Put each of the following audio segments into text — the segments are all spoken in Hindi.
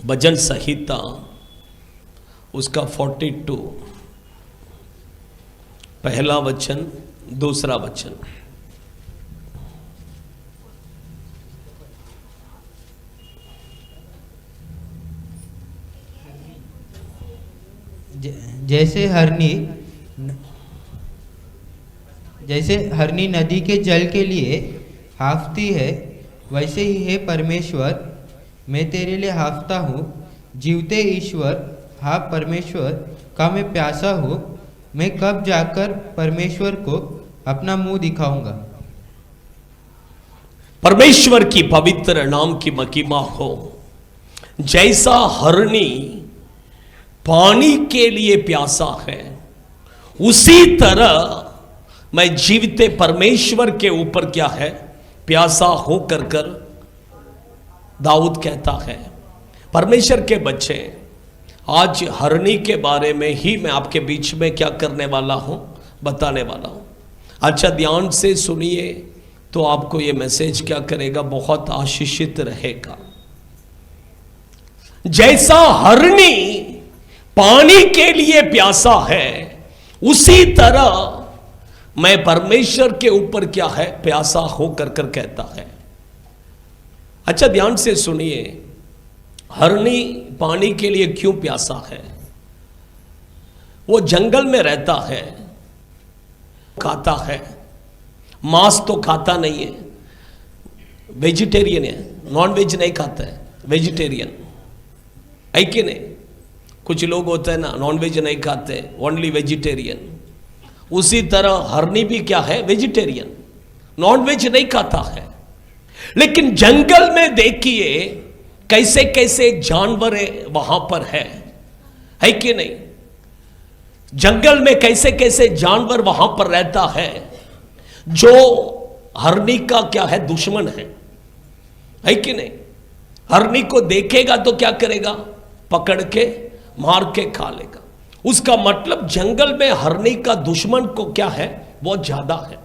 भजन संहिता उसका 42 पहला वचन दूसरा वचन। जैसे हरनी नदी के जल के लिए हाफती है, वैसे ही है परमेश्वर, मैं तेरे लिए हाफता हूँ। जीवते ईश्वर, हाँ परमेश्वर का मैं प्यासा हूँ। मैं कब जाकर परमेश्वर को अपना मुंह दिखाऊंगा। परमेश्वर की पवित्र नाम की महिमा हो। जैसा हरनी पानी के लिए प्यासा है, उसी तरह मैं जीवते परमेश्वर के ऊपर क्या है, प्यासा हो कर दाऊद कहता है। परमेश्वर के बच्चे, आज हरनी के बारे में ही मैं आपके बीच में क्या करने वाला हूं, बताने वाला हूं। अच्छा ध्यान से सुनिए तो आपको ये मैसेज क्या करेगा, बहुत आशीषित रहेगा। जैसा हरनी पानी के लिए प्यासा है, उसी तरह मैं परमेश्वर के ऊपर क्या है, प्यासा होकर कहता है। अच्छा ध्यान से सुनिए, हरनी पानी के लिए क्यों प्यासा है? वो जंगल में रहता है, खाता है, मांस तो खाता नहीं है, वेजिटेरियन है, नॉन वेज नहीं खाता है, वेजिटेरियन है कि नहीं? कुछ लोग होते हैं ना, नॉन वेज नहीं खाते, ओनली वेजिटेरियन। उसी तरह हरनी भी क्या है, वेजिटेरियन, नॉन वेज नहीं खाता है। लेकिन जंगल में देखिए कैसे कैसे जानवर वहां पर है कि नहीं? जंगल में कैसे कैसे जानवर वहां पर रहता है, जो हरनी का क्या है, दुश्मन है कि नहीं? हरनी को देखेगा तो क्या करेगा, पकड़ के मार के खा लेगा। उसका मतलब जंगल में हरनी का दुश्मन को क्या है, बहुत ज्यादा है।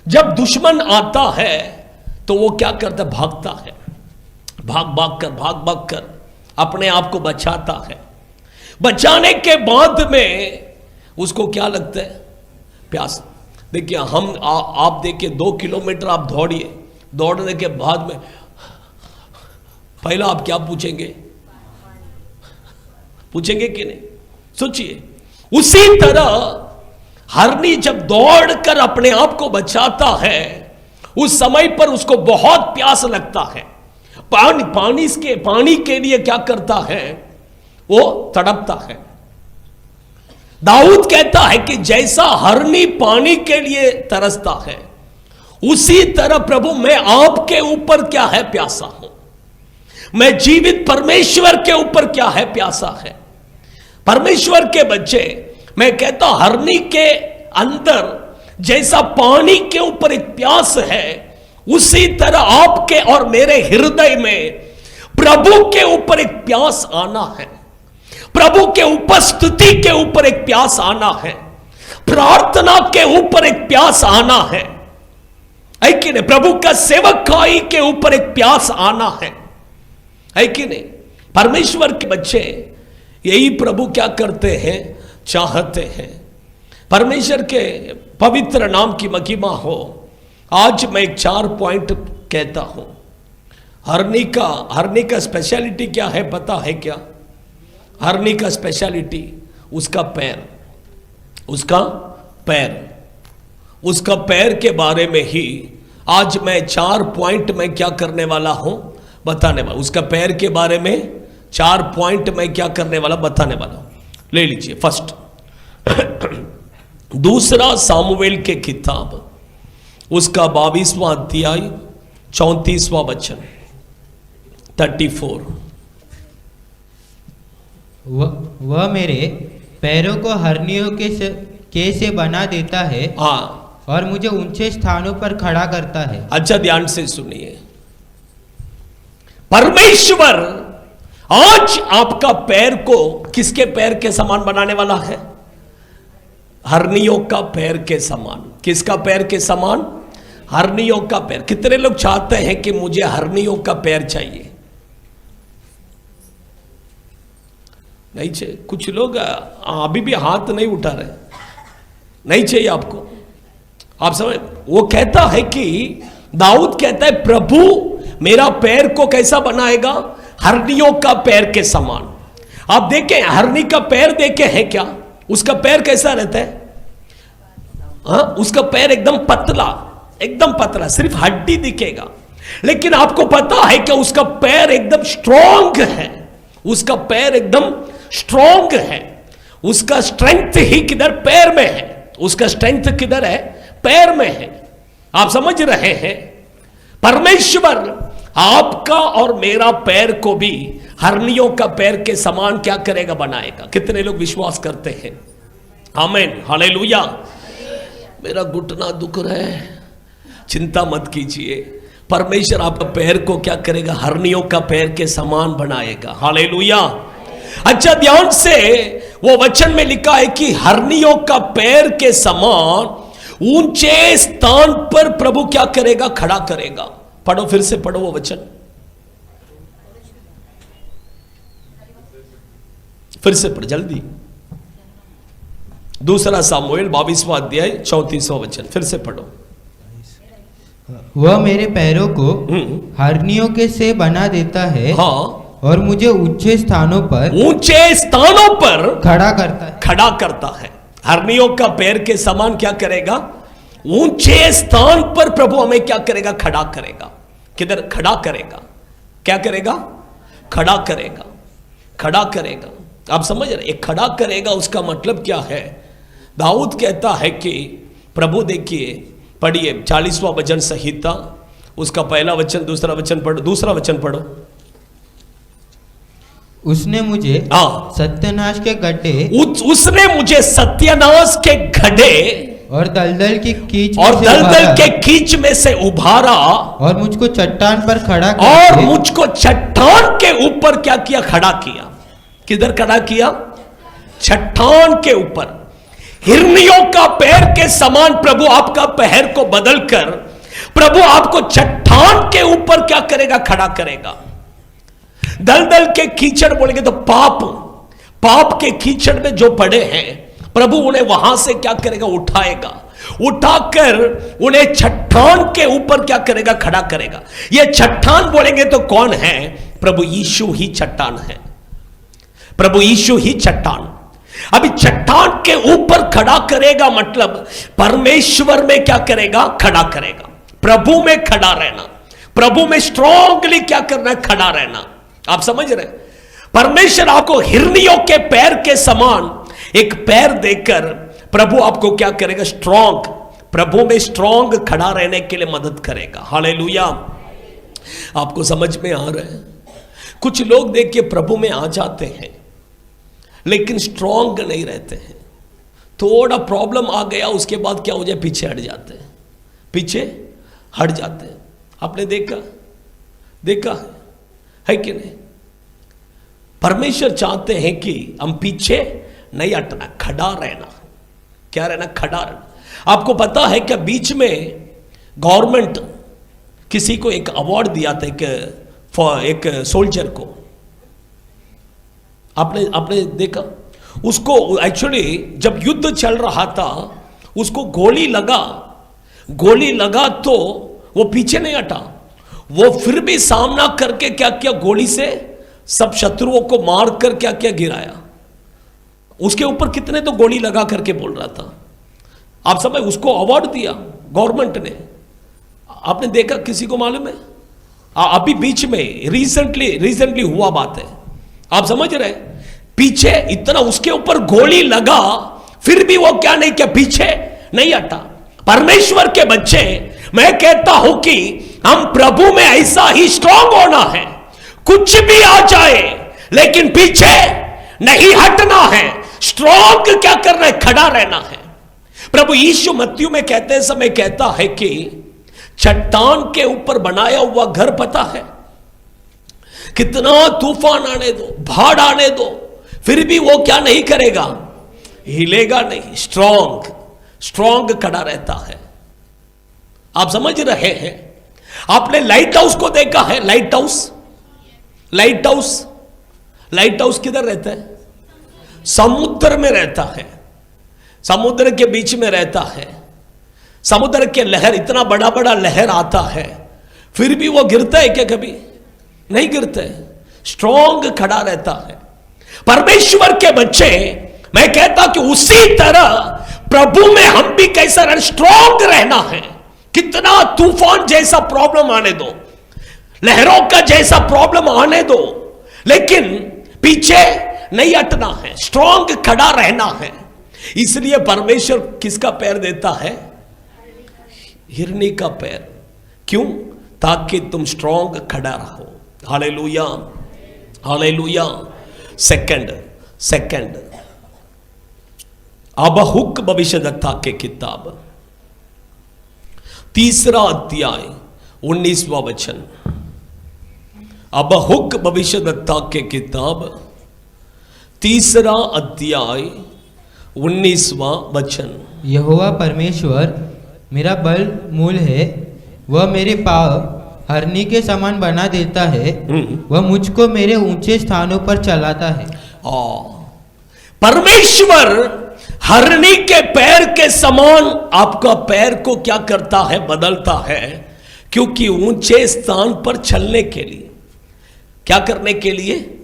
जब दुश्मन आता है तो वो क्या करता है, भागता है, भाग कर अपने आप को बचाता है। बचाने के बाद में उसको क्या लगता है, प्यास। देखिए आप देखिए 2 किलोमीटर आप दौड़िए, दौड़ने के बाद में पहला आप क्या पूछेंगे कि नहीं? सोचिए, उसी तरह हरनी जब दौड़कर अपने आप को बचाता है, उस समय पर उसको बहुत प्यास लगता है। पानी के लिए क्या करता है, वो तड़पता है। दाऊद कहता है कि जैसा हरनी पानी के लिए तरसता है, उसी तरह प्रभु मैं आपके ऊपर क्या है, प्यासा हूं। मैं जीवित परमेश्वर के ऊपर क्या है, प्यासा है। परमेश्वर के बच्चे, मैं कहता हूं हरनी के अंदर जैसा पानी के ऊपर एक प्यास है, उसी तरह आपके और मेरे हृदय में प्रभु के ऊपर एक प्यास आना है। प्रभु के उपस्थिति के ऊपर एक प्यास आना है। प्रार्थना के ऊपर एक प्यास आना है कि नहीं? प्रभु का सेवकाई के ऊपर एक प्यास आना है कि नहीं? परमेश्वर के बच्चे यही प्रभु क्या करते हैं, चाहते हैं। परमेश्वर के पवित्र नाम की महिमा हो। आज मैं 4 पॉइंट कहता हूं। हरनी का स्पेशलिटी क्या है, पता है क्या? हरनी का स्पेशलिटी उसका पैर के बारे में ही आज मैं 4 पॉइंट में क्या करने वाला हूं, बताने वाला। उसका पैर के बारे में 4 पॉइंट में क्या करने वाला, बताने वाला हूं। ले लीजिए फर्स्ट, दूसरा सामुएल के किताब उसका 22वां अध्याय 34वां वचन 34। वह मेरे पैरों को हरनियों के से बना देता है, हाँ, और मुझे ऊंचे स्थानों पर खड़ा करता है। अच्छा ध्यान से सुनिए, परमेश्वर आज आपका पैर को किसके पैर के समान बनाने वाला है? हरनियों का पैर के समान। किसका पैर के समान? हरनियों का पैर। कितने लोग चाहते हैं कि मुझे हरनियों का पैर चाहिए? नहीं चाहिए। कुछ लोग अभी भी हाथ नहीं उठा रहे, नहीं चाहिए आपको। आप समझ, वो कहता है कि दाऊद कहता है प्रभु मेरा पैर को कैसा बनाएगा, हरनियों का पैर के समान। आप देखें हरनी का पैर देखे हैं क्या, उसका पैर कैसा रहता है? हाँ, उसका पैर एकदम पतला, एकदम पतला, सिर्फ हड्डी दिखेगा, लेकिन आपको पता है कि उसका पैर एकदम स्ट्रॉन्ग है, उसका पैर एकदम स्ट्रॉन्ग है। उसका स्ट्रेंथ ही किधर? पैर में है। उसका स्ट्रेंथ किधर है? पैर में है। आप समझ रहे हैं? परमेश्वर आपका और मेरा पैर को भी हरनियों का पैर के समान क्या करेगा? बनाएगा। कितने लोग विश्वास करते हैं? आमीन, हालेलुया। मेरा घुटना दुख रहा है, चिंता मत कीजिए, परमेश्वर आपका पैर को क्या करेगा? हरनियों का पैर के समान बनाएगा। हालेलुया। अच्छा, ध्यान से वो वचन में लिखा है कि हरनियों का पैर के समान ऊंचे स्थान पर प्रभु क्या करेगा? खड़ा करेगा। पढ़ो, फिर से पढ़ो वो वचन, फिर से पढ़ जल्दी। दूसरा सामुएल 22वां अध्याय 34वां वचन, फिर से पढ़ो। वह मेरे पैरों को हरनियों के से बना देता है, हाँ, और मुझे ऊंचे स्थानों पर खड़ा करता है। खड़ा करता है। हरनियों का पैर के समान क्या करेगा? ऊंचे स्थान पर प्रभु हमें क्या करेगा? खड़ा करेगा। किधर खड़ा करेगा? क्या करेगा? खड़ा करेगा, खड़ा करेगा। आप समझ रहे? एक खड़ा करेगा, उसका मतलब क्या है? दाऊद कहता है कि प्रभु देखिए, पढ़िए 40वां भजन संहिता, उसका पहला वचन, दूसरा वचन पढ़ो, दूसरा वचन पढ़ो। उसने मुझे सत्यानाश के गड्ढे, उसने मुझे सत्यानाश के गड्ढे और दलदल की कीच में से उभारा, और मुझको चट्टान पर खड़ा किया, और मुझको चट्टान के ऊपर क्या किया? खड़ा किया। किधर खड़ा किया? चट्टान के ऊपर। हिरनियों का पैर के समान प्रभु आपका पैर को बदलकर प्रभु आपको चट्टान के ऊपर क्या करेगा? खड़ा करेगा। दलदल के कीचड़ बोलेंगे तो पाप के कीचड़ में जो पड़े हैं, प्रभु उन्हें वहां से क्या करेगा? उठाएगा। उठाकर उन्हें चट्टान के ऊपर क्या करेगा? खड़ा करेगा। ये चट्टान बोलेंगे तो कौन है? प्रभु यीशु ही चट्टान है। प्रभु यीशु ही चट्टान। अभी चट्टान के ऊपर खड़ा करेगा मतलब परमेश्वर में क्या करेगा? खड़ा करेगा। प्रभु में खड़ा रहना, प्रभु में स्ट्रांगली क्या करना है? खड़ा रहना। आप समझ रहे? परमेश्वर आपको हिरनियों के पैर के समान एक पैर देकर प्रभु आपको क्या करेगा? स्ट्रांग, प्रभु में स्ट्रांग खड़ा रहने के लिए मदद करेगा। हालेलुया। आपको समझ में आ रहा है? कुछ लोग देखिए प्रभु में आ जाते हैं लेकिन स्ट्रांग नहीं रहते हैं। थोड़ा प्रॉब्लम आ गया, उसके बाद क्या हो जाए? पीछे हट जाते हैं, पीछे हट जाते हैं। आपने देखा है कि नहीं? परमेश्वर चाहते हैं कि हम पीछे नहीं हटना, खड़ा रहना। क्या रहना? खड़ा रहना। आपको पता है कि बीच में गवर्नमेंट किसी को एक अवार्ड दिया था, एक सोल्जर को। आपने देखा उसको? एक्चुअली जब युद्ध चल रहा था उसको गोली लगा तो वो पीछे नहीं हटा, वो फिर भी सामना करके क्या किया? गोली से सब शत्रुओं को मारकर क्या क्या गिराया। उसके ऊपर कितने तो गोली लगा करके बोल रहा था। आप समझ? उसको अवार्ड दिया गवर्नमेंट ने। आपने देखा? किसी को मालूम है? अभी बीच में रिसेंटली हुआ बात है। आप समझ रहे? पीछे इतना उसके ऊपर गोली लगा, फिर भी वो क्या नहीं किया? पीछे नहीं हटा। परमेश्वर के बच्चे, मैं कहता हूं कि हम प्रभु में ऐसा ही स्ट्रांग होना है। कुछ भी आ जाए लेकिन पीछे नहीं हटना है। स्ट्रांग क्या करना है? खड़ा रहना है। प्रभु यीशु मत्ती में कहते समय कहता है कि चट्टान के ऊपर बनाया हुआ घर, पता है कितना तूफान आने दो, बाढ़ आने दो, फिर भी वो क्या नहीं करेगा? हिलेगा नहीं। स्ट्रांग खड़ा रहता है। आप समझ रहे हैं? आपने लाइट हाउस को देखा है? लाइट हाउस किधर रहता है? समुद्र में रहता है, समुद्र के बीच में रहता है, समुद्र के लहर, इतना बड़ा बड़ा लहर आता है, फिर भी वो गिरता है क्या? कभी नहीं गिरता है, स्ट्रॉन्ग खड़ा रहता है। परमेश्वर के बच्चे, मैं कहता कि उसी तरह प्रभु में हम भी कैसा रहना, स्ट्रॉन्ग रहना है। कितना तूफान जैसा प्रॉब्लम आने दो, लहरों का जैसा प्रॉब्लम आने दो, लेकिन पीछे नहीं हटना है, स्ट्रॉन्ग खड़ा रहना है। इसलिए परमेश्वर किसका पैर देता है? हिरनी का पैर। क्यों? ताकि तुम स्ट्रॉन्ग खड़ा रहो। Hallelujah, hallelujah. सेकंड हबक्कुक भविष्यद्वक्ता के किताब 3 अध्याय 19वां वचन। हबक्कुक भविष्यद्वक्ता के किताब 3 अध्याय 19वां वचन। यहोवा परमेश्वर मेरा बल मूल है, वह मेरे पाँव हरनी के समान बना देता है, वह मुझको मेरे ऊंचे स्थानों पर चलाता है। परमेश्वर हरनी के पैर के समान आपका पैर को क्या करता है? बदलता है। क्योंकि ऊंचे स्थान पर चलने के लिए, क्या करने के लिए?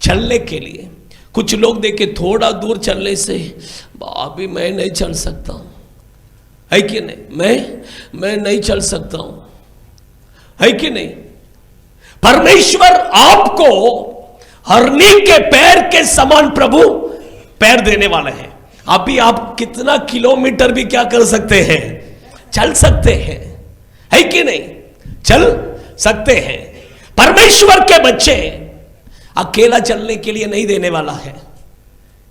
चलने के लिए। कुछ लोग देखे थोड़ा दूर चलने से अभी मैं नहीं चल सकता हूं, है कि नहीं? मैं नहीं चल सकता हूं, है कि नहीं? परमेश्वर आपको हरनी के पैर के समान प्रभु पैर देने वाले हैं। अभी आप कितना किलोमीटर भी क्या कर सकते हैं? चल सकते हैं, है कि नहीं? चल सकते हैं। परमेश्वर के बच्चे अकेला चलने के लिए नहीं देने वाला है।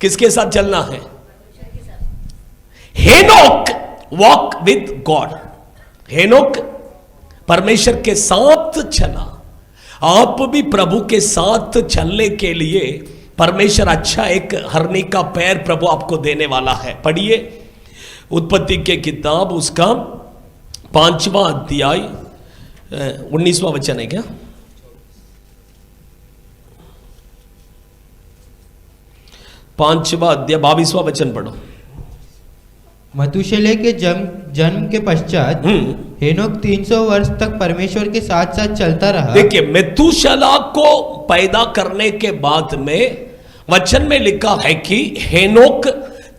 किसके साथ चलना है? हेनोक वॉक विद गॉड। हेनोक परमेश्वर के साथ चला। आप भी प्रभु के साथ चलने के लिए परमेश्वर अच्छा एक हरनी का पैर प्रभु आपको देने वाला है। पढ़िए उत्पत्ति के किताब उसका 5वां अध्याय 19वां वचन है क्या? पांचवा अध्याय 22वां वचन पढ़ो। मथुशेलह के जन्म के पश्चात हेनोक 300 वर्ष तक परमेश्वर के साथ साथ चलता रहा। देखिए, मेतुशेलह को पैदा करने के बाद में वचन में लिखा है कि हेनोक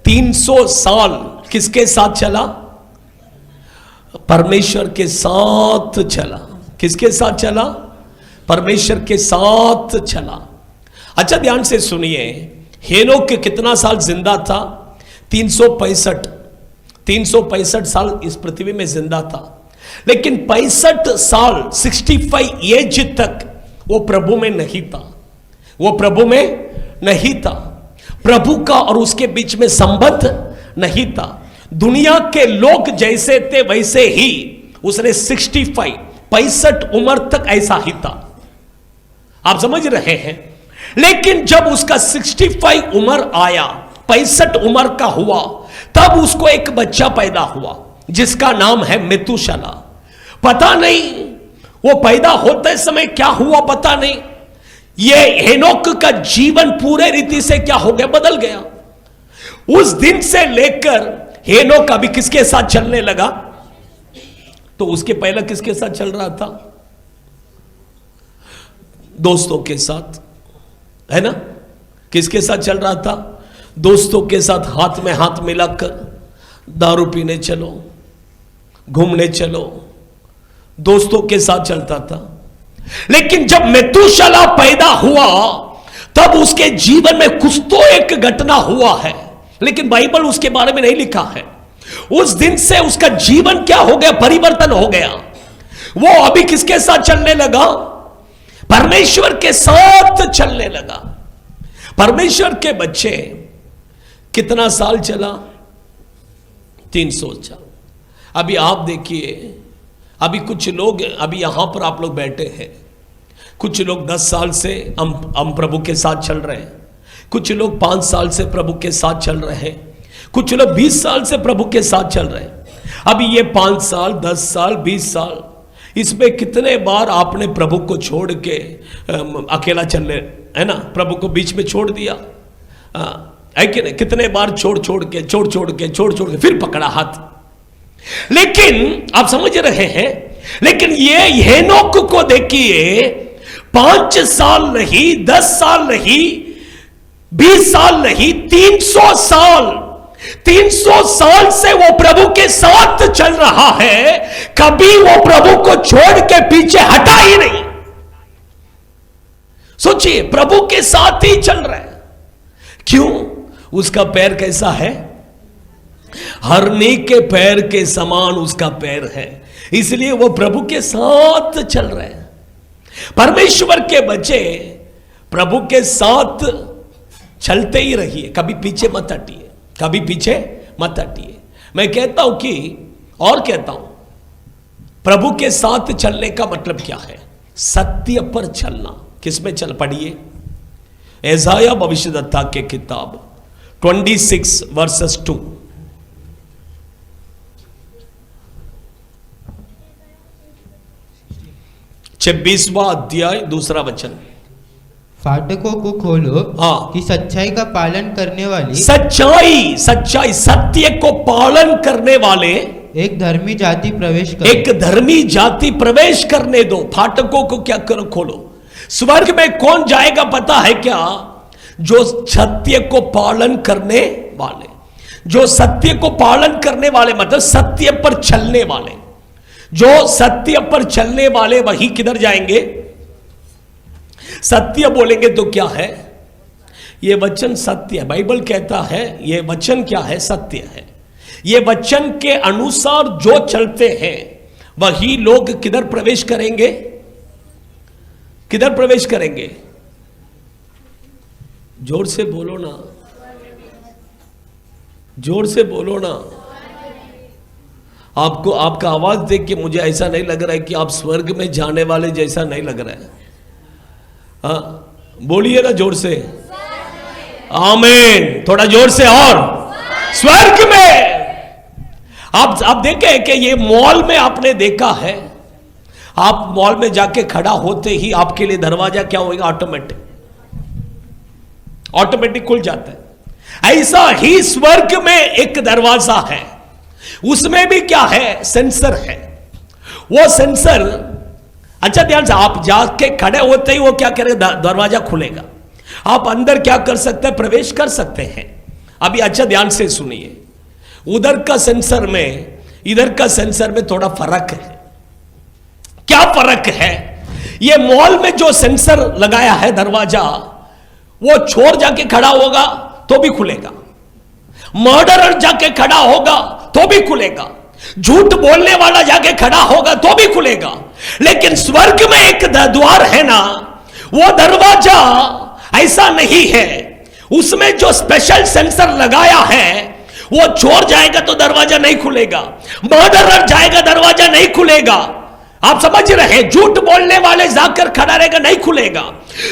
300 साल किसके साथ चला? परमेश्वर के साथ चला। किसके साथ चला? परमेश्वर के साथ चला। अच्छा, ध्यान से सुनिए, हेनोक कितना साल जिंदा था? 365 साल इस पृथ्वी में जिंदा था। लेकिन 65 साल 65 एज तक वो प्रभु में नहीं था। वो प्रभु में नहीं था। प्रभु का और उसके बीच में संबंध नहीं था। दुनिया के लोग जैसे थे वैसे ही उसने 65 उम्र तक ऐसा ही था। आप समझ रहे हैं? लेकिन जब उसका 65 उम्र आया, 65 उम्र का हुआ, तब उसको एक बच्चा पैदा हुआ जिसका नाम है मेतुशेलह। पता नहीं वो पैदा होते समय क्या हुआ, पता नहीं। ये हेनोक का जीवन पूरे रीति से क्या हो गया? बदल गया। उस दिन से लेकर हेनोक अभी किसके साथ चलने लगा? तो उसके पहले किसके साथ चल रहा था? दोस्तों के साथ, है ना? किसके साथ चल रहा था? दोस्तों के साथ हाथ में हाथ मिलाकर दारू पीने चलो, घूमने चलो, दोस्तों के साथ चलता था। लेकिन जब मेतुशेलह पैदा हुआ तब उसके जीवन में कुछ तो एक घटना हुआ है, लेकिन बाइबल उसके बारे में नहीं लिखा है। उस दिन से उसका जीवन क्या हो गया? परिवर्तन हो गया। वो अभी किसके साथ चलने लगा? परमेश्वर के साथ चलने लगा। परमेश्वर के बच्चे कितना साल चला? 300 साल। अभी आप देखिए, अभी कुछ लोग, अभी यहां पर आप लोग बैठे हैं, कुछ लोग 10 साल से हम प्रभु के साथ चल रहे हैं, कुछ लोग 5 साल से प्रभु के साथ चल रहे हैं, कुछ लोग 20 साल से प्रभु के साथ चल रहे हैं। अभी ये 5 साल, 10 साल, 20 साल, इसमें कितने बार आपने प्रभु को छोड़ के अकेला चलने, है ना, प्रभु को बीच में छोड़ दिया? है कि नहीं? कितने बार छोड़ छोड़ के फिर पकड़ा हाथ। लेकिन आप समझ रहे हैं, लेकिन ये हेनोक को देखिए, 5 साल नहीं, 10 साल नहीं, 20 साल नहीं, 300 साल, 300 साल से वो प्रभु के साथ चल रहा है, कभी वो प्रभु को छोड़ के पीछे हटा ही नहीं। सोचिए, प्रभु के साथ ही चल रहा है। क्यों? उसका पैर कैसा है? हरनी के पैर के समान उसका पैर है, इसलिए वो प्रभु के साथ चल रहे हैं। परमेश्वर के बच्चे प्रभु के साथ चलते ही रहिए, कभी पीछे मत हटिए, कभी पीछे मत हटिए। मैं कहता हूं कि, और कहता हूं, प्रभु के साथ चलने का मतलब क्या है? सत्य पर चलना। किसमें चल? पढ़िए यशायाह भविष्यद्वक्ता के किताब 26 वर्सेस 2। 26वां अध्याय 2 वचन। फाटकों को खोलो, हाँ, कि सच्चाई का पालन करने वाली, सच्चाई सत्य को पालन करने वाले एक धर्मी जाति प्रवेश करे। एक धर्मी जाति प्रवेश करने दो। फाटकों को क्या करो? खोलो। स्वर्ग में कौन जाएगा पता है क्या? जो सत्य को पालन करने वाले, जो सत्य को पालन करने वाले, मतलब सत्य पर चलने वाले। जो सत्य पर चलने वाले वही किधर जाएंगे? सत्य बोलेंगे तो क्या है? ये वचन सत्य है। बाइबल कहता है ये वचन क्या है? सत्य है। ये वचन के अनुसार जो चलते हैं वही लोग किधर प्रवेश करेंगे? किधर प्रवेश करेंगे? जोर से बोलो ना, जोर से बोलो ना। आपको आपका आवाज देख के मुझे ऐसा नहीं लग रहा है कि आप स्वर्ग में जाने वाले जैसा नहीं लग रहा है। हाँ, बोलिए ना जोर से, आमीन। थोड़ा जोर से और, स्वर्ग में। आप देखें कि ये मॉल में आपने देखा है, आप मॉल में जाके खड़ा होते ही आपके लिए दरवाजा क्या होगा? ऑटोमेटिक खुल जाता है। ऐसा ही स्वर्ग में एक दरवाजा है, उसमें भी क्या है? सेंसर है। वो सेंसर, अच्छा ध्यान से, आप जाके खड़े होते ही वो क्या करेगा? दरवाजा खुलेगा। आप अंदर क्या कर सकते हैं? प्रवेश कर सकते हैं। अभी अच्छा ध्यान से सुनिए, उधर का सेंसर में इधर का सेंसर में थोड़ा फर्क है। क्या फर्क है? ये मॉल में जो सेंसर लगाया है दरवाजा, वो चोर जाके खड़ा होगा तो भी खुलेगा, मर्डरर जाके खड़ा होगा तो भी खुलेगा, झूठ बोलने वाला जाके खड़ा होगा तो भी खुलेगा। लेकिन स्वर्ग में एक द्वार है ना, वो दरवाजा ऐसा नहीं है। उसमें जो स्पेशल सेंसर लगाया है, वो चोर जाएगा तो दरवाजा नहीं खुलेगा, मर्डरर जाएगा दरवाजा नहीं खुलेगा। आप समझ रहे हैं? झूठ बोलने वाले जाकर खड़ा रहेगा, नहीं खुलेगा।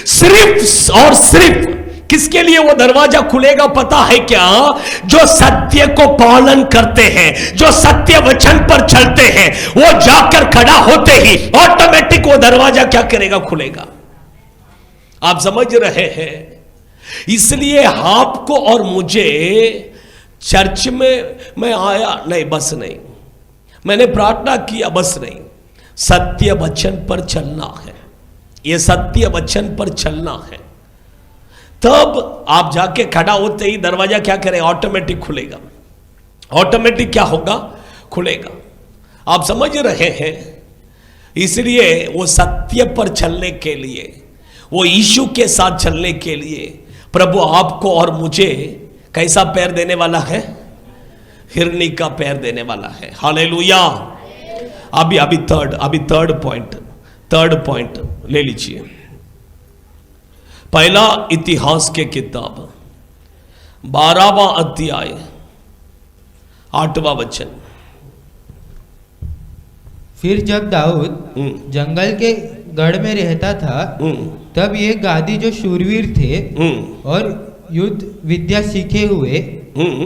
सिर्फ और सिर्फ किसके लिए वो दरवाजा खुलेगा पता है क्या? जो सत्य को पालन करते हैं, जो सत्य वचन पर चलते हैं, वो जाकर खड़ा होते ही ऑटोमेटिक वो दरवाजा क्या करेगा? खुलेगा। आप समझ रहे हैं? इसलिए आपको और मुझे चर्च में मैं आया नहीं, बस नहीं, मैंने प्रार्थना किया, बस नहीं, सत्य वचन पर चलना है। ये सत्य वचन पर चलना है, तब आप जाके खड़ा होते ही दरवाजा क्या करे? ऑटोमेटिक खुलेगा। ऑटोमेटिक क्या होगा? खुलेगा। आप समझ रहे हैं? इसलिए वो सत्य पर चलने के लिए, वो यीशु के साथ चलने के लिए प्रभु आपको और मुझे कैसा पैर देने वाला है? हिरनी का पैर देने वाला है। हालेलुया। अभी थर्ड पॉइंट ले लीजिए। पहला इतिहास के किताब 12वां अध्याय 8वां वचन। फिर जब दाऊद जंगल के गढ़ में रहता था, तब ये गादी जो शूरवीर थे और युद्ध विद्या सीखे हुए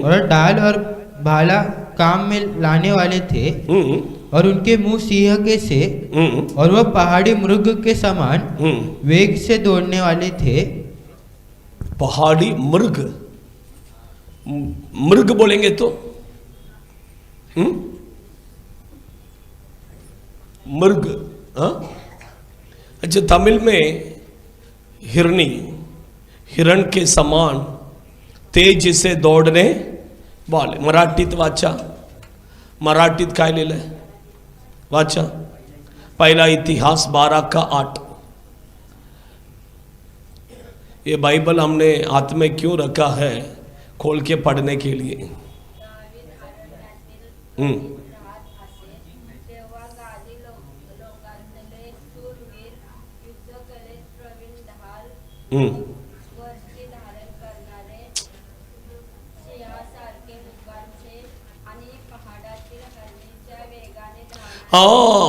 और डाल और भाला काम में लाने वाले थे, और उनके मुंह सिंह के से और वह पहाड़ी मृग के समान वेग से दौड़ने वाले थे। पहाड़ी मृग, मृग बोलेंगे तो मृग, हाँ? अच्छा, तमिल में हिरणी, हिरण के समान तेज से दौड़ने वाले. मराठीत वाचा, मराठीत काय लिहिलंय वाचा. पहला इतिहास 12:8. ये बाइबल हमने हाथ में क्यों रखा है? खोल के पढ़ने के लिए.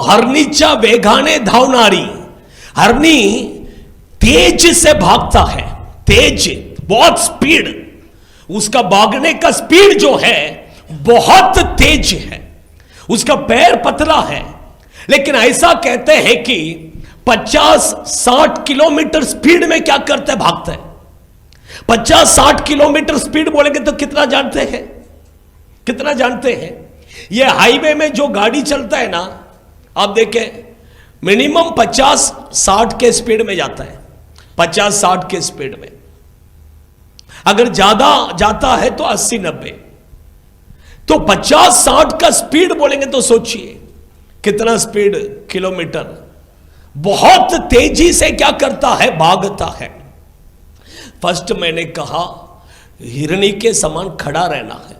हरणीच्या वेगाने धावणारी. हरणी तेज से भागता है, तेज, बहुत स्पीड. उसका भागने का स्पीड जो है बहुत तेज है. उसका पैर पतला है, लेकिन ऐसा कहते हैं कि 50-60 किलोमीटर स्पीड में क्या करते हैं? भागते हैं. 50-60 किलोमीटर स्पीड बोलेंगे तो कितना जानते हैं? कितना जानते हैं? ये हाईवे में जो गाड़ी चलता है ना, आप देखें, मिनिमम 50-60 के स्पीड में जाता है. 50-60 के स्पीड में. अगर ज्यादा जाता है तो 80-90. तो 50-60 का स्पीड बोलेंगे तो सोचिए कितना स्पीड, किलोमीटर. बहुत तेजी से क्या करता है? भागता है. फर्स्ट मैंने कहा हिरणी के समान खड़ा रहना है.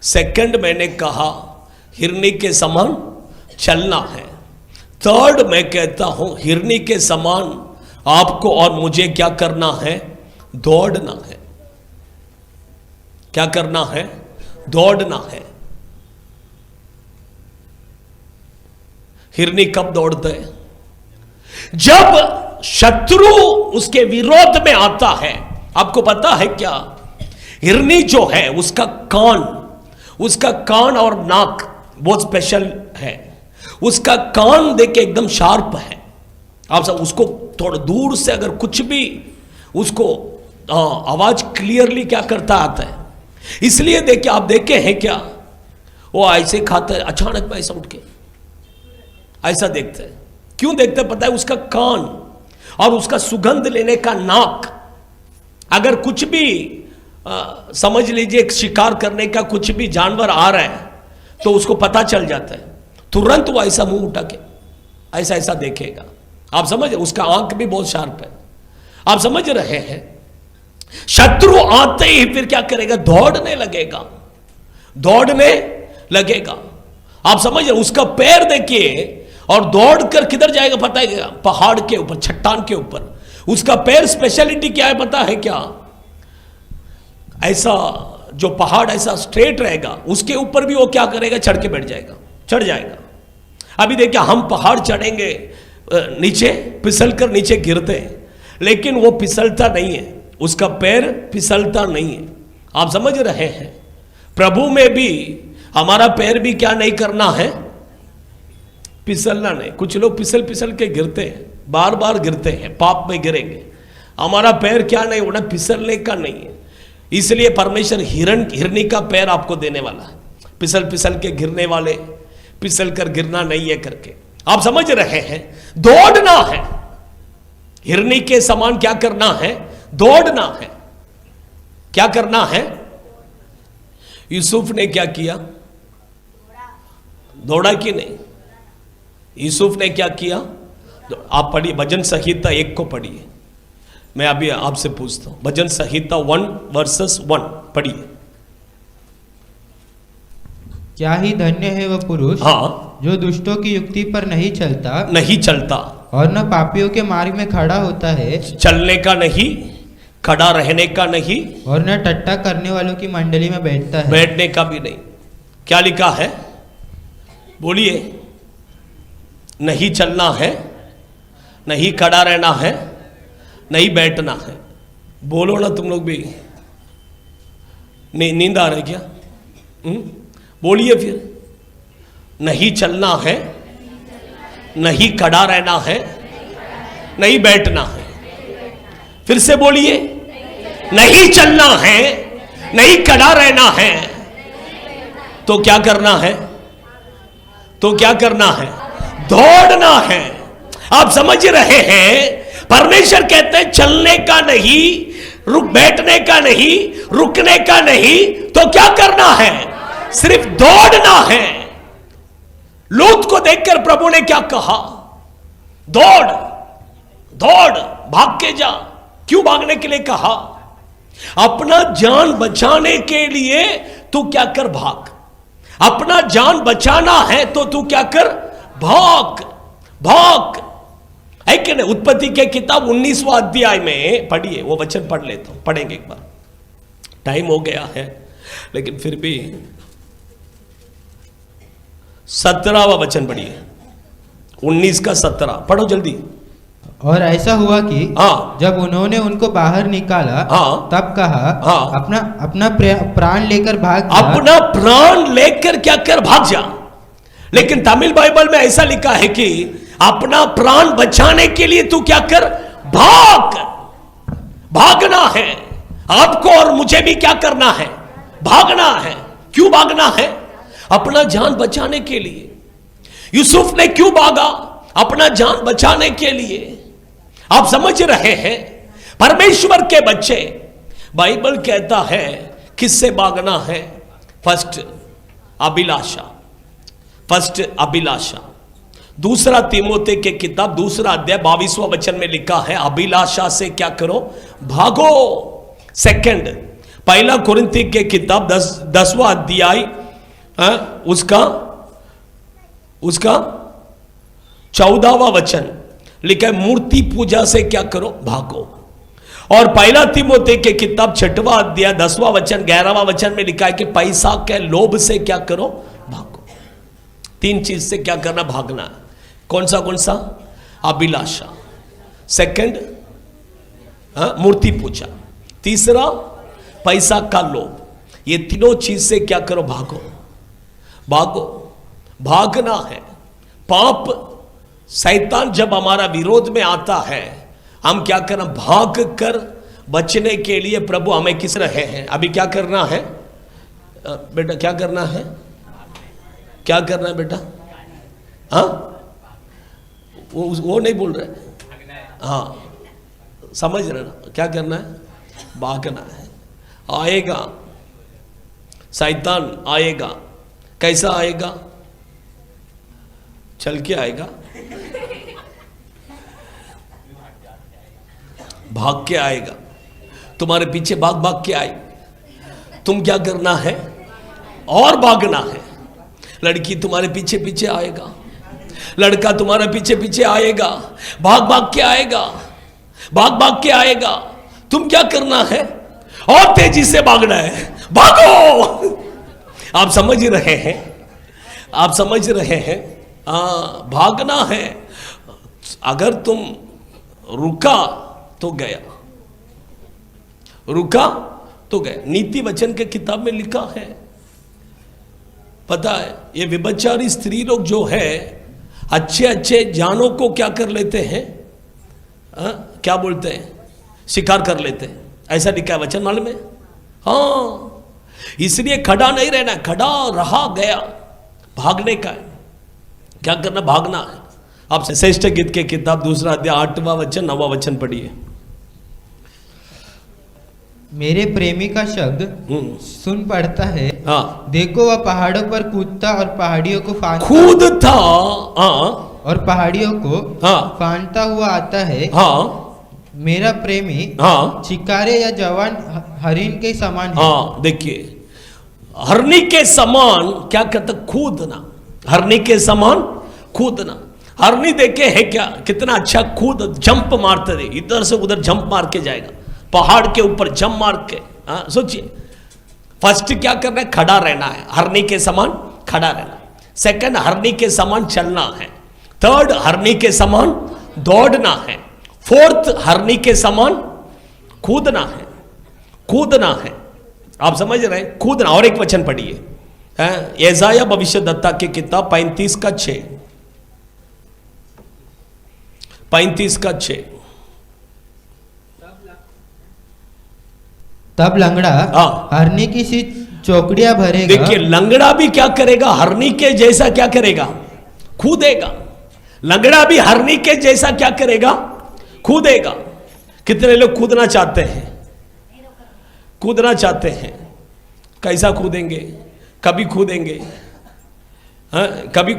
सेकंड मैंने कहा हिरणी के समान चलना है. थर्ड मैं कहता हूं हिरणी के समान आपको और मुझे क्या करना है? दौड़ना है. क्या करना है? दौड़ना है. हिरणी कब दौड़ते हैं? जब शत्रु उसके विरोध में आता है. आपको पता है क्या? हिरणी जो है उसका कान और नाक बहुत स्पेशल है. उसका कान देखिए एकदम शार्प है. आप सब उसको थोड़ा दूर से अगर कुछ भी उसको आवाज क्लियरली क्या करता आता है. इसलिए देखिए, आप देखे हैं क्या, वो ऐसे खाता है, अचानक में ऐसा उठ के ऐसा देखते हैं. क्यों देखते हैं? पता है, उसका कान और उसका सुगंध लेने का नाक. अगर कुछ भी समझ लीजिए शिकार करने का कुछ भी जानवर आ रहा है तो उसको पता चल जाता है. तुरंत वो ऐसा मुंह उठा के ऐसा ऐसा देखेगा. आप समझ, उसका आंख भी बहुत शार्प है. आप समझ रहे हैं? शत्रु आते ही फिर क्या करेगा? दौड़ने लगेगा, दौड़ने लगेगा. आप समझ रहे? उसका पैर देखिए, और दौड़कर किधर जाएगा पता है क्या? पहाड़ के ऊपर, चट्टान के ऊपर. उसका पैर स्पेशलिटी क्या है पता है क्या? ऐसा जो पहाड़ ऐसा स्ट्रेट रहेगा, उसके ऊपर भी वो क्या करेगा? चढ़ के बैठ जाएगा, चढ़ जाएगा. अभी देखिए, हम पहाड़ चढ़ेंगे, नीचे फिसल कर नीचे गिरते हैं, लेकिन वो फिसलता नहीं है. उसका पैर फिसलता नहीं है. आप समझ रहे हैं? प्रभु में भी हमारा पैर भी क्या नहीं करना है? फिसलना नहीं. कुछ लोग फिसल फिसल के गिरते हैं, बार बार गिरते हैं, पाप में गिरेंगे. हमारा पैर क्या नहीं होना? फिसलने का नहीं है. इसलिए परमेश्वर हिरणी का पैर आपको देने वाला है. फिसल फिसल के गिरने वाले, फिसल कर गिरना नहीं है करके. आप समझ रहे हैं? दौड़ना है. हिरणी के समान क्या करना है? दौड़ना है. क्या करना है? यूसुफ ने क्या किया? दौड़ा कि नहीं? यूसुफ ने क्या किया? आप पढ़िए, भजन संहिता 1 को पढ़िए. मैं अभी आपसे पूछता हूं, भजन संहिता 1:1 पढ़िए. क्या ही धन्य है वह पुरुष, हाँ, जो दुष्टों की युक्ति पर नहीं चलता और न पापियों के मार्ग में खड़ा होता है. चलने का नहीं, खड़ा रहने का नहीं, और न टट्टा करने वालों की मंडली में बैठता है. बैठने का भी नहीं. क्या लिखा है? बोलिए. नहीं चलना है, नहीं खड़ा रहना है, नहीं बैठना है. बोलो ना तुम लोग भी. नींद आ रही क्या? बोलिए फिर. नहीं चलना है, नहीं खड़ा रहना है, नहीं बैठना है. फिर से बोलिए. नहीं चलना है, नहीं खड़ा रहना है तो क्या करना है? तो क्या करना है? दौड़ना है। आप समझ रहे हैं? परमेश्वर कहते हैं चलने का नहीं, रुक बैठने का नहीं, रुकने का नहीं, तो क्या करना है? सिर्फ दौड़ना है। लूत को देखकर प्रभु ने क्या कहा? दौड़ दौड़, भाग के जा। क्यों भागने के लिए कहा? अपना जान बचाने के लिए तू क्या कर? भाग। अपना जान बचाना है तो तू क्या कर? भाग भाग। है कि नहीं? उत्पत्ति के किताब 19वां अध्याय में पढ़िए, वो वचन पढ़ लेता हूं, पढ़ेंगे एक बार, टाइम हो गया है लेकिन फिर भी 17वां वचन पढ़िए, 19 का 17, पढ़ो जल्दी। और ऐसा हुआ कि हाँ, जब उन्होंने उनको बाहर निकाला, हाँ, तब कहा, हाँ, अपना अपना प्राण लेकर भाग जा। अपना प्राण लेकर क्या कर? भाग जा। लेकिन तमिल बाइबल में ऐसा लिखा है कि अपना प्राण बचाने के लिए तू क्या कर? भाग। भागना है। आपको और मुझे भी क्या करना है? भागना है। क्यों भागना है? अपना जान बचाने के लिए। यूसुफ ने क्यों भागा? अपना जान बचाने के लिए। आप समझ रहे हैं? परमेश्वर के बच्चे, बाइबल कहता है किससे भागना है? फर्स्ट अभिलाषा, फर्स्ट अभिलाषा। दूसरा तीमोथे के किताब 2 अध्याय 22वां वचन में लिखा है अभिलाषा से क्या करो? भागो। सेकंड पहला कुरिन्थी के किताब 10वां अध्याय उसका 14वां वचन लिखा है मूर्ति पूजा से क्या करो? भागो। और पहला तीमोथे के किताब 6वां अध्याय 10वां वचन 11वां वचन में लिखा है कि पैसा के लोभ से क्या करो? भागो। 3 चीज से क्या करना? भागना। कौन सा? अभिलाषा। सेकंड मूर्ति पूजा। तीसरा पैसा का लोभ। ये तीनों चीज से क्या करो? भागो भागो। भागना है। पाप शैतान जब हमारा विरोध में आता है, हम क्या करना? भाग कर बचने के लिए प्रभु हमें किस रहे हैं? अभी क्या करना है बेटा? क्या करना है? क्या करना है बेटा? हाँ, वो नहीं बोल रहे। हाँ, समझ रहे ना? क्या करना है? भागना है। आएगा शैतान, आएगा। कैसा आएगा? चल के आएगा, भाग के आएगा, तुम्हारे पीछे भाग भाग के आए। तुम क्या करना है? और भागना है। लड़की तुम्हारे पीछे पीछे आएगा, लड़का तुम्हारे पीछे पीछे आएगा, भाग भाग के आएगा, भाग भाग के आएगा। तुम क्या करना है? और तेजी से भागना है। भागो। आप समझ रहे हैं? आप समझ रहे हैं? भागना है। अगर तुम रुका तो गया, रुका तो गया। नीति वचन के किताब में लिखा है, पता है, ये व्यभिचारी स्त्री लोग जो है अच्छे अच्छे जानों को क्या कर लेते हैं? क्या बोलते हैं? शिकार कर लेते हैं। ऐसा लिखा है वचन मालूम है? हाँ, इसलिए खड़ा नहीं रहना, खड़ा रहा गया। भागने का है। क्या करना? भागना है। आप श्रेष्ठ गीत के किताब 2 अध्याय 8वां वचन 9वां वचन पढ़िए। मेरे प्रेमी का शब्द सुन पड़ता है। हाँ, देखो वह पहाड़ों पर कूदता और पहाड़ियों को कूदता। हाँ, और पहाड़ियों को हाँ, फांदता हुआ आता है। हाँ, मेरा प्रेमी हाँ, चिकारे या जवान हरिन के समान है। हाँ, देखिए, हरनी के समान क्या कहता? कूदना। हरनी के समान कूदना। हरनी देखे है क्या? कितना अच्छा कूद, जंप मारते थे, इधर से उधर जंप मार के जाएगा, पहाड़ के ऊपर जंप मार के। सोचिए, फर्स्ट क्या करना है? खड़ा रहना है। हरनी के समान खड़ा रहना। सेकंड, हरनी के समान चलना है। थर्ड, हरनी के समान दौड़ना है। फोर्थ, हरनी के समान कूदना है। कूदना है। आप समझ रहे हैं? कूदना। और एक वचन पढ़िए, यशायाह भविष्यद्वक्ता की किताब 35:6, 35:6। तब लंगड़ा हाँ। हरनी की सी चौकड़ियां भरेगा। देखिए, लंगड़ा भी क्या करेगा? हरनी के जैसा क्या करेगा? कूदेगा। लंगड़ा भी हरनी के जैसा क्या करेगा? कूदेगा। कितने लोग कूदना चाहते हैं? कूदना चाहते हैं। कैसा कूदेंगे? कभी कूदेंगे, हाँ? कभी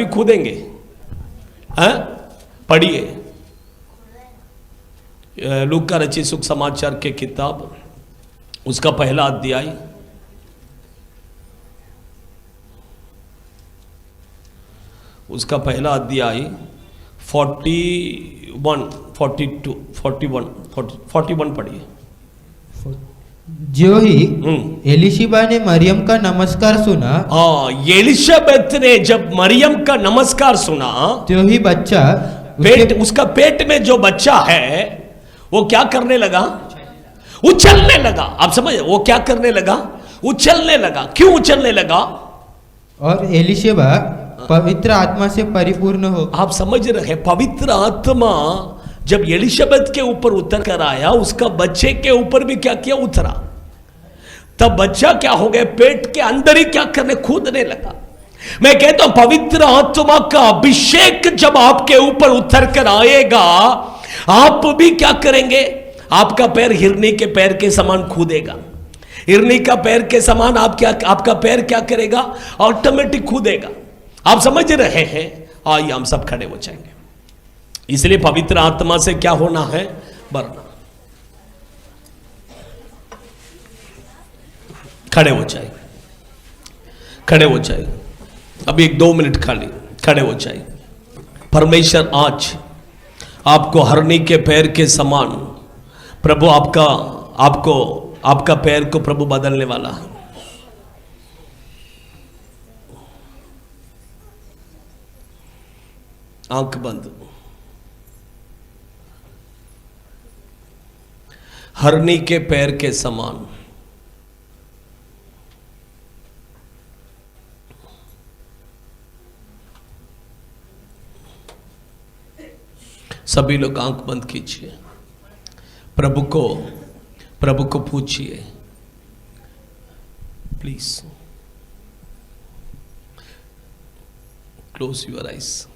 कूदेंगे, हाँ? पढ़िए लूका रचित सुख समाचार के किताब, उसका पहला अध्याय, उसका पहला अध्याय 41, 42, 41 पढ़िए। जो ही एलिशिबा ने मरियम का नमस्कार सुना, एलिशबेत ने जब मरियम का नमस्कार सुना, तो ही बच्चा उसका पेट में जो बच्चा है वो क्या करने लगा? उछलने लगा। आप समझ, वो क्या करने लगा? उछलने लगा। क्यों उछलने लगा? और एलिशिबा पवित्र आत्मा से परिपूर्ण हो। आप समझ रहे? पवित्र आत्मा जब एलिशबेत के ऊपर उतर कर आया, उसका बच्चे के ऊपर भी क्या किया? उतरा। तब बच्चा क्या हो गया? पेट के अंदर ही क्या करने? कूदने लगा। मैं कहता हूं, पवित्र आत्मा का अभिषेक जब आपके ऊपर उतर कर आएगा, आप भी क्या करेंगे? आपका पैर हिरनी के पैर के समान कूदेगा। हिरनी का पैर के समान आपका पैर क्या करेगा? ऑटोमेटिक कूदेगा। आप समझ रहे हैं? आइए हम सब खड़े हो जाएंगे। इसलिए पवित्र आत्मा से क्या होना है? भरना। खड़े हो जाए, खड़े हो जाए। अभी 1-2 मिनट खाली खड़े हो जाए। परमेश्वर आज आपको हरनी के पैर के समान, प्रभु आपका पैर को प्रभु बदलने वाला है। आंख बंद। हरनी के पैर के समान सभी लोग आंख बंद कीजिए। प्रभु को पूछिए, please close your eyes.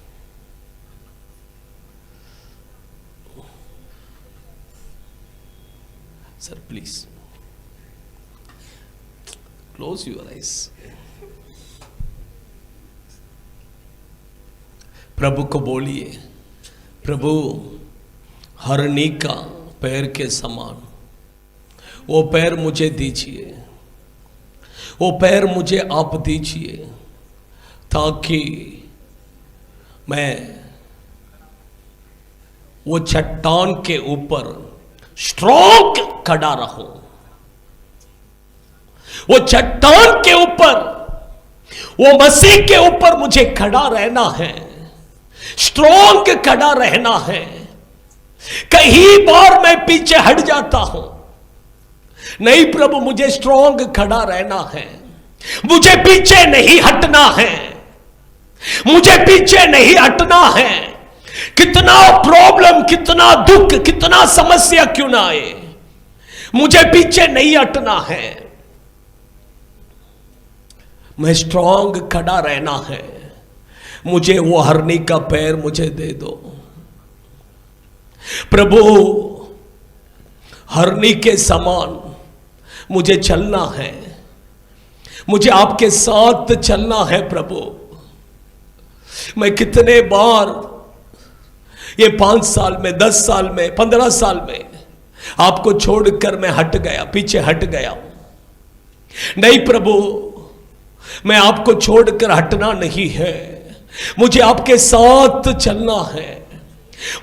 Sir please close your eyes. प्रभु को बोलिए, प्रभु हरनी का पैर के समान वो पैर मुझे दीजिए, वो पैर मुझे आप दीजिए, ताकि मैं वो चट्टान के ऊपर स्ट्रॉन्ग खड़ा रहूं। वो चट्टान के ऊपर, वो मसीह के ऊपर मुझे खड़ा रहना है, स्ट्रॉन्ग खड़ा रहना है। कई बार मैं पीछे हट जाता हूं। नहीं प्रभु, मुझे स्ट्रॉन्ग खड़ा रहना है, मुझे पीछे नहीं हटना है, मुझे पीछे नहीं हटना है। कितना प्रॉब्लम, कितना दुख, कितना समस्या क्यों ना आए, मुझे पीछे नहीं हटना है। मैं स्ट्रॉन्ग खड़ा रहना है। मुझे वो हरनी का पैर मुझे दे दो प्रभु। हरनी के समान मुझे चलना है, मुझे आपके साथ चलना है प्रभु। मैं कितने बार ये 5 साल में, 10 साल में, 15 साल में आपको छोड़कर मैं हट गया, पीछे हट गया। नहीं प्रभु, मैं आपको छोड़कर हटना नहीं है, मुझे आपके साथ चलना है,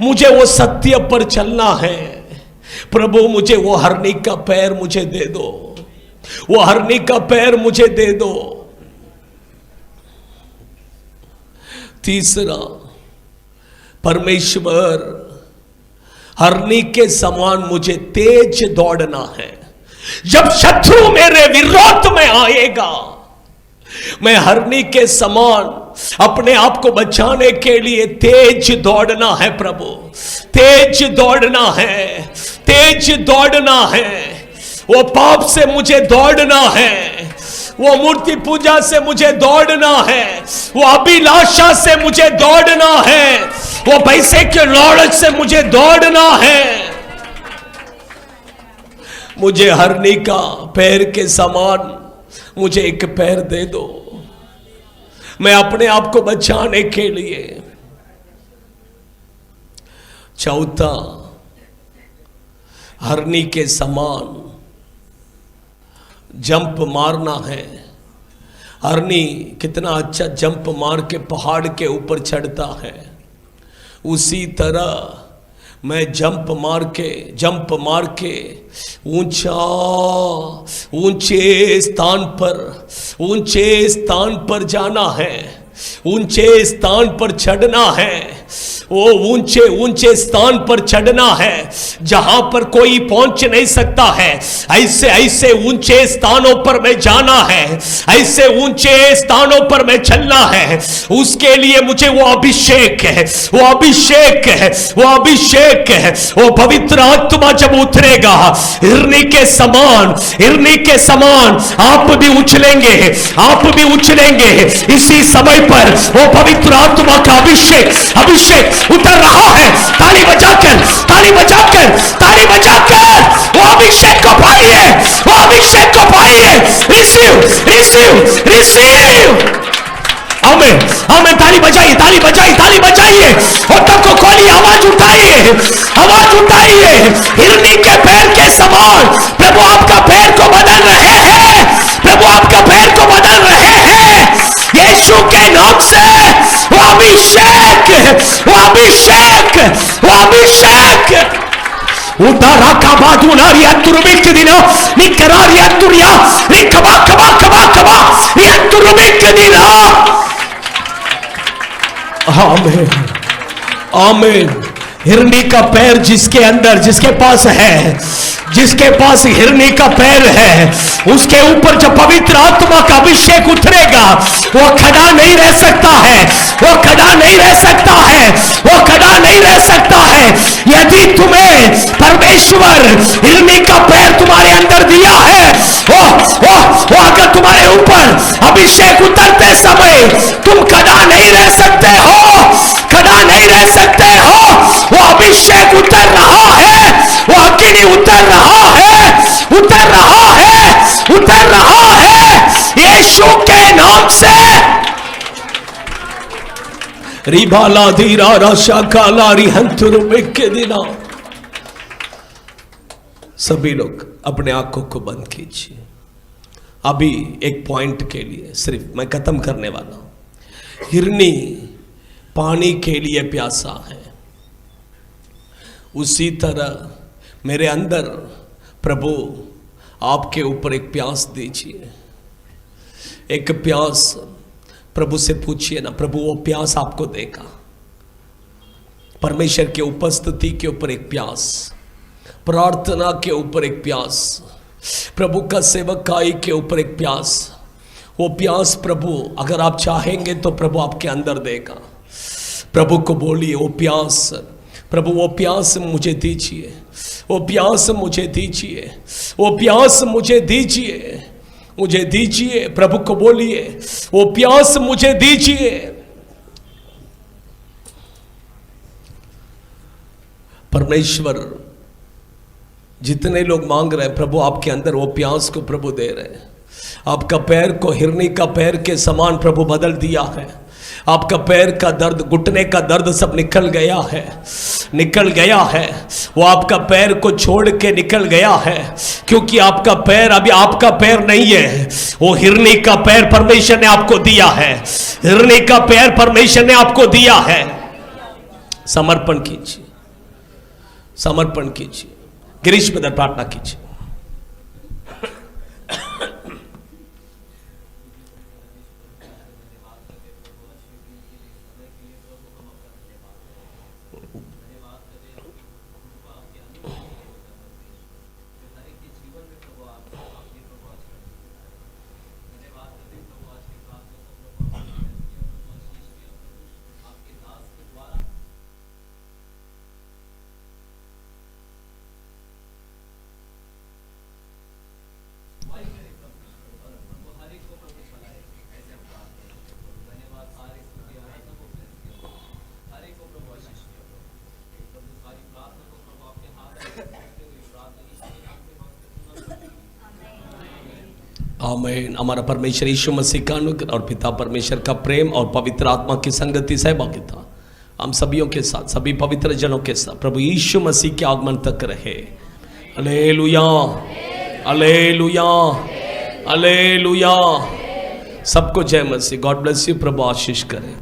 मुझे वो सत्य पर चलना है। प्रभु मुझे वो हरनी का पैर मुझे दे दो, वो हरनी का पैर मुझे दे दो। तीसरा, परमेश्वर हरनी के समान मुझे तेज दौड़ना है। जब शत्रु मेरे विरोध में आएगा, मैं हरनी के समान अपने आप को बचाने के लिए तेज दौड़ना है प्रभु, तेज दौड़ना है, तेज दौड़ना है। वो पाप से मुझे दौड़ना है, वो मूर्ति पूजा से मुझे दौड़ना है, वो अभिलाषा से मुझे दौड़ना है, वो पैसे के लालच से मुझे दौड़ना है। मुझे हरनी का पैर के समान मुझे एक पैर दे दो, मैं अपने आप को बचाने के लिए। चौथा, हरनी के समान जंप मारना है। हरनी कितना अच्छा जंप मार के पहाड़ के ऊपर चढ़ता है, उसी तरह मैं जंप मार के ऊंचे स्थान पर जाना है, ऊंचे स्थान पर चढ़ना है। वो ऊंचे स्थान पर चढ़ना है जहां पर कोई पहुंच नहीं सकता है। ऐसे ऊंचे स्थानों पर मैं जाना है, ऐसे ऊंचे स्थानों पर मैं चलना है। उसके लिए मुझे वो अभिषेक है, वो अभिषेक है, वो अभिषेक है। वो पवित्र आत्मा जब उतरेगा हिरनी के समान आप भी उछलेंगे, आप भी उछलेंगे। इसी समय पर वो पवित्र आत्मा का अभिषेक उतर रहा है। ताली बजाकर वो अभिषेक को पाइए, वो अभिषेक को पाइए। रिसीव। हमें ताली बजाइए। होठों को खोलिए, आवाज उठाइए। हिरनी के पैर के समान प्रभु आपका पैर को बदल रहे हैं, प्रभु आपका पैर को बदल रहे हैं। यीशु के नाम से वो अभिषेक उदारा का बादुनारिया तुरबिक दिना निकरारिया तुरिया निकबा तुरबिक दिना। आमीन। हिरनी का पैर जिसके पास हिरनी का पैर है, उसके ऊपर जब पवित्र आत्मा का अभिषेक उतरेगा वो खड़ा नहीं रह सकता है। यदि तुम्हें परमेश्वर हिरनी का पैर तुम्हारे अंदर दिया है, वो अगर तुम्हारे ऊपर अभिषेक उतरते समय तुम खड़ा नहीं रह सकते हो। वो अभिषेक उतर रहा है, वो अग्नि उतर रहा है यीशु के नाम से। रिबाला धीरा राशा काला रिहंतुर के दिना। सभी लोग अपने आंखों को बंद कीजिए। अभी एक पॉइंट के लिए सिर्फ मैं खत्म करने वाला हूं। हिरनी पानी के लिए प्यासा है, उसी तरह मेरे अंदर प्रभु आपके ऊपर एक प्यास दीजिए। एक प्यास प्रभु से पूछिए ना, प्रभु वो प्यास आपको देगा। परमेश्वर के उपस्थिति के ऊपर एक प्यास, प्रार्थना के ऊपर एक प्यास, प्रभु का सेवकाई के ऊपर एक प्यास। वो प्यास प्रभु अगर आप चाहेंगे तो प्रभु आपके अंदर देगा। प्रभु को बोलिए, वो प्यास प्रभु, वो प्यास मुझे दीजिए, वो प्यास मुझे दीजिए, वो प्यास मुझे दीजिए। प्रभु को बोलिए, वो प्यास मुझे दीजिए। परमेश्वर जितने लोग मांग रहे हैं, प्रभु आपके अंदर वो प्यास को प्रभु दे रहे हैं। आपका पैर को हिरनी का पैर के समान प्रभु बदल दिया है। आपका पैर का दर्द, घुटने का दर्द सब निकल गया है। वो आपका पैर को छोड़ के निकल गया है, क्योंकि आपका पैर अभी आपका पैर नहीं है। वो हिरनी का पैर परमेश्वर ने आपको दिया है, हिरनी का पैर परमेश्वर ने आपको दिया है। समर्पण कीजिए। गिरीश ब्रदर प्रार्थना कीजिए। आमीन। हमारा परमेश्वर यीशु मसीह का अनुग्रह और पिता परमेश्वर का प्रेम और पवित्र आत्मा की संगति सहभागिता हम सभियों के साथ, सभी पवित्र जनों के साथ प्रभु यीशु मसीह के आगमन तक रहे। Hallelujah, hallelujah, hallelujah. सबको जय मसीह। God bless you. प्रभु आशीष करे।